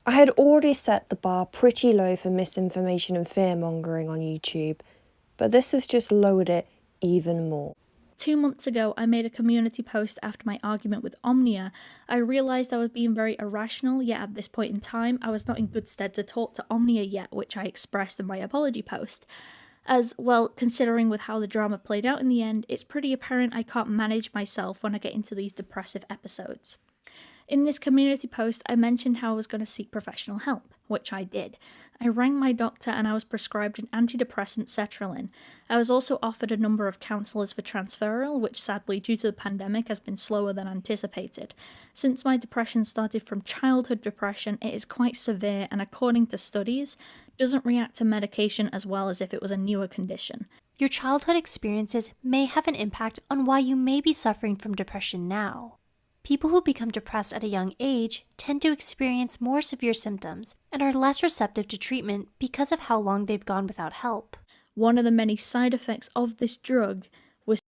I had already set the bar pretty low for misinformation and fear-mongering on YouTube, but this has just lowered it even more. 2 months ago, I made a community post after my argument with Omnia. I realised I was being very irrational, yet at this point in time, I was not in good stead to talk to Omnia yet, which I expressed in my apology post. As well, considering with how the drama played out in the end, it's pretty apparent I can't manage myself when I get into these depressive episodes. In this community post, I mentioned how I was going to seek professional help, which I did. I rang my doctor and I was prescribed an antidepressant sertraline. I was also offered a number of counsellors for transferal, which sadly, due to the pandemic, has been slower than anticipated. Since my depression started from childhood depression, it is quite severe and, according to studies, doesn't react to medication as well as if it was a newer condition. Your childhood experiences may have an impact on why you may be suffering from depression now. People who become depressed at a young age tend to experience more severe symptoms and are less receptive to treatment because of how long they've gone without help. One of the many side effects of this drug was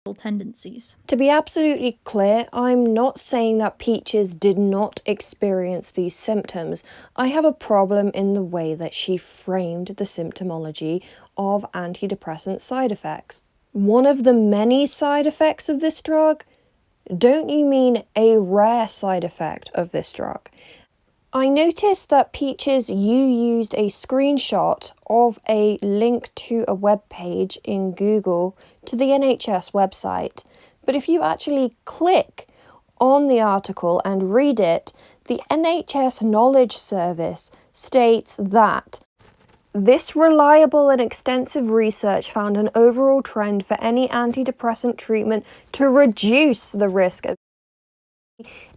suicidal tendencies. To be absolutely clear, I'm not saying that Peaches did not experience these symptoms. I have a problem in the way that she framed the symptomology of antidepressant side effects. One of the many side effects of this drug? Don't you mean a rare side effect of this drug? I noticed that Peaches, you used a screenshot of a link to a web page in Google to the NHS website. But if you actually click on the article and read it, the NHS Knowledge Service states that this reliable and extensive research found an overall trend for any antidepressant treatment to reduce the risk of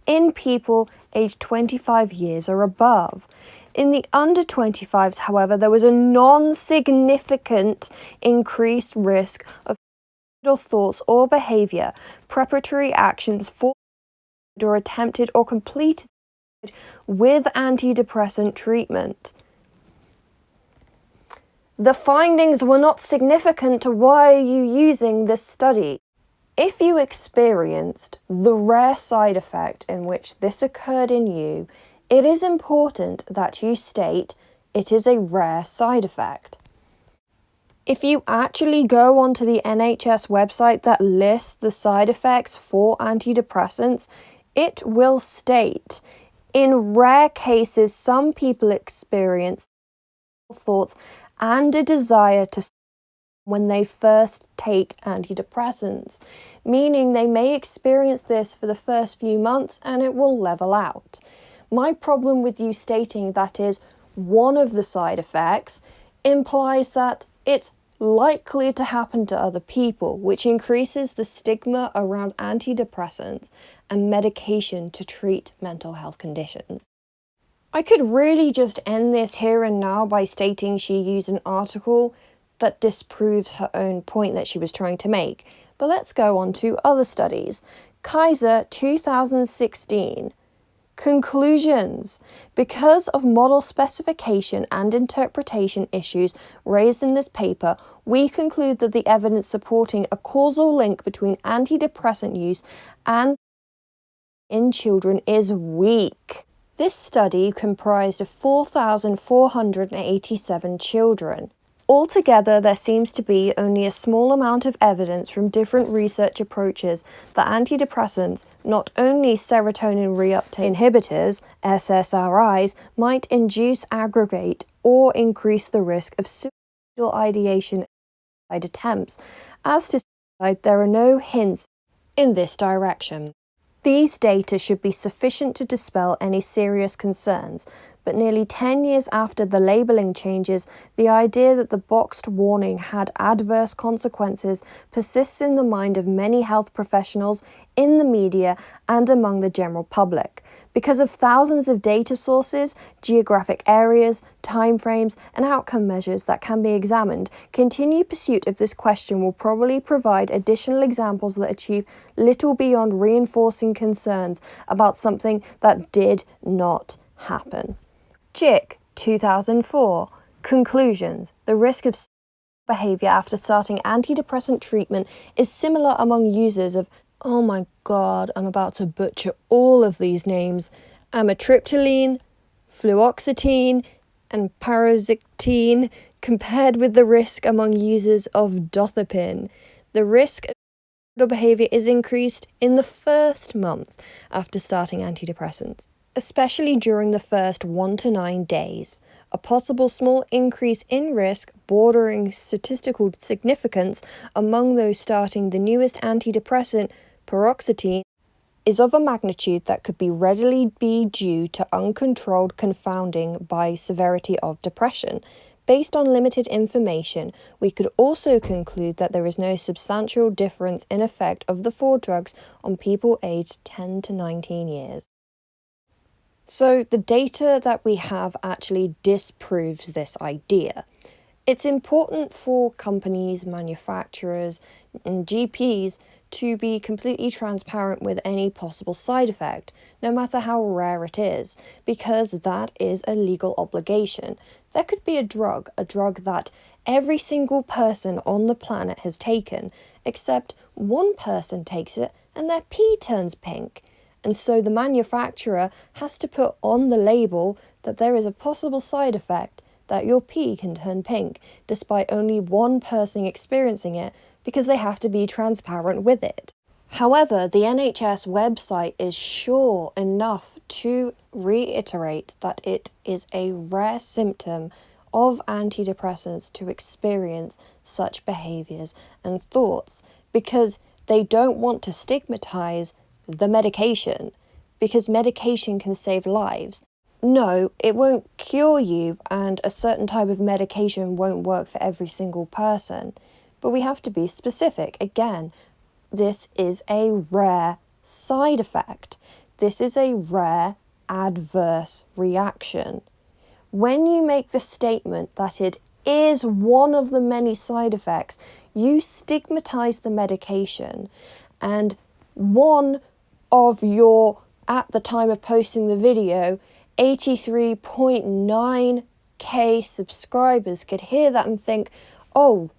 in people aged 25 years or above. In the under 25s, however, there was a non-significant increased risk of suicidal thoughts or behaviour, preparatory actions for or attempted or completed with antidepressant treatment. The findings were not significant. Why are you using this study? If you experienced the rare side effect in which this occurred in you, it is important that you state it is a rare side effect. If you actually go onto the NHS website that lists the side effects for antidepressants, it will state, in rare cases, some people experience thoughts and a desire to when they first take antidepressants, meaning they may experience this for the first few months and it will level out. My problem with you stating that is one of the side effects implies that it's likely to happen to other people, which increases the stigma around antidepressants and medication to treat mental health conditions. I could really just end this here and now by stating she used an article that disproves her own point that she was trying to make. But let's go on to other studies. Kaizer 2016. Conclusions. Because of model specification and interpretation issues raised in this paper, we conclude that the evidence supporting a causal link between antidepressant use and in children is weak. This study comprised of 4,487 children. Altogether, there seems to be only a small amount of evidence from different research approaches that antidepressants, not only serotonin reuptake inhibitors, SSRIs, might induce, aggravate, or increase the risk of suicidal ideation and suicide attempts. As to suicide, there are no hints in this direction. These data should be sufficient to dispel any serious concerns, but nearly 10 years after the labelling changes, the idea that the boxed warning had adverse consequences persists in the mind of many health professionals, in the media, and among the general public. Because of thousands of data sources, geographic areas, timeframes, and outcome measures that can be examined, continued pursuit of this question will probably provide additional examples that achieve little beyond reinforcing concerns about something that did not happen. Chick, 2004. Conclusions. The risk of behaviour after starting antidepressant treatment is similar among users of, oh my god, I'm about to butcher all of these names, amitriptyline, fluoxetine, and paroxetine compared with the risk among users of dothiepin. The risk of suicidal behaviour is increased in the first month after starting antidepressants, especially during the first 1 to 9 days. A possible small increase in risk bordering statistical significance among those starting the newest antidepressant, paroxetine, is of a magnitude that could readily be due to uncontrolled confounding by severity of depression. Based on limited information, we could also conclude that there is no substantial difference in effect of the 4 drugs on people aged 10 to 19 years. So the data that we have actually disproves this idea. It's important for companies, manufacturers, and GPs to be completely transparent with any possible side effect, no matter how rare it is, because that is a legal obligation. There could be a drug that every single person on the planet has taken, except one person takes it and their pee turns pink. And so the manufacturer has to put on the label that there is a possible side effect that your pee can turn pink, despite only one person experiencing it, because they have to be transparent with it. However, the NHS website is sure enough to reiterate that it is a rare symptom of antidepressants to experience such behaviours and thoughts, because they don't want to stigmatise the medication, because medication can save lives. No, it won't cure you, and a certain type of medication won't work for every single person. But we have to be specific. Again, this is a rare side effect. This is a rare adverse reaction. When you make the statement that it is one of the many side effects, you stigmatize the medication, and one of your, at the time of posting the video, 83.9k subscribers could hear that and think, oh,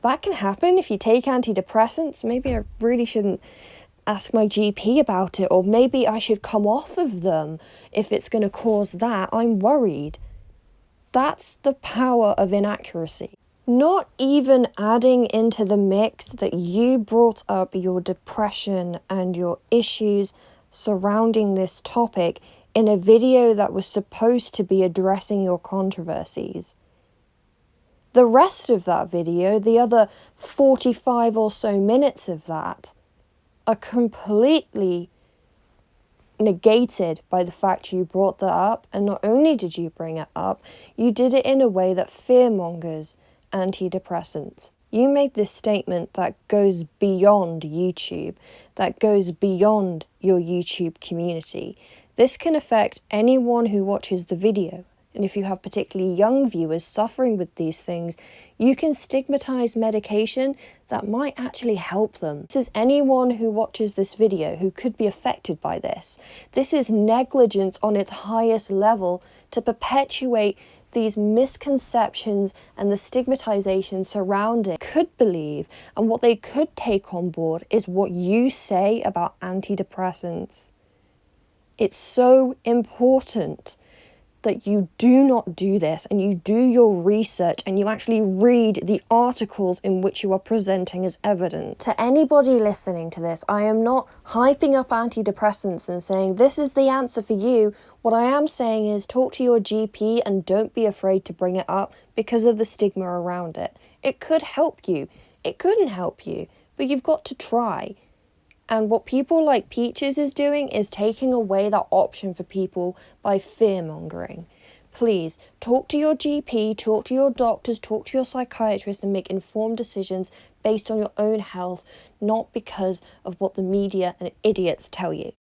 that can happen if you take antidepressants. Maybe I really shouldn't ask my GP about it, or maybe I should come off of them if it's going to cause that. I'm worried. That's the power of inaccuracy. Not even adding into the mix that you brought up your depression and your issues surrounding this topic in a video that was supposed to be addressing your controversies. The rest of that video, the other 45 or so minutes of that, are completely negated by the fact you brought that up. And not only did you bring it up, you did it in a way that fearmongers antidepressants. You made this statement that goes beyond YouTube, that goes beyond your YouTube community. This can affect anyone who watches the video. And if you have particularly young viewers suffering with these things, you can stigmatize medication that might actually help them. This is anyone who watches this video who could be affected by this. This is negligence on its highest level to perpetuate these misconceptions and the stigmatization surrounding could believe, and what they could take on board is what you say about antidepressants. It's so important that you do not do this, and you do your research, and you actually read the articles in which you are presenting as evidence. To anybody listening to this, I am not hyping up antidepressants and saying this is the answer for you. What I am saying is talk to your GP and don't be afraid to bring it up because of the stigma around it. It could help you. It couldn't help you, but you've got to try. And what people like Peaches is doing is taking away that option for people by fear-mongering. Please, talk to your GP, talk to your doctors, talk to your psychiatrist, and make informed decisions based on your own health, not because of what the media and idiots tell you.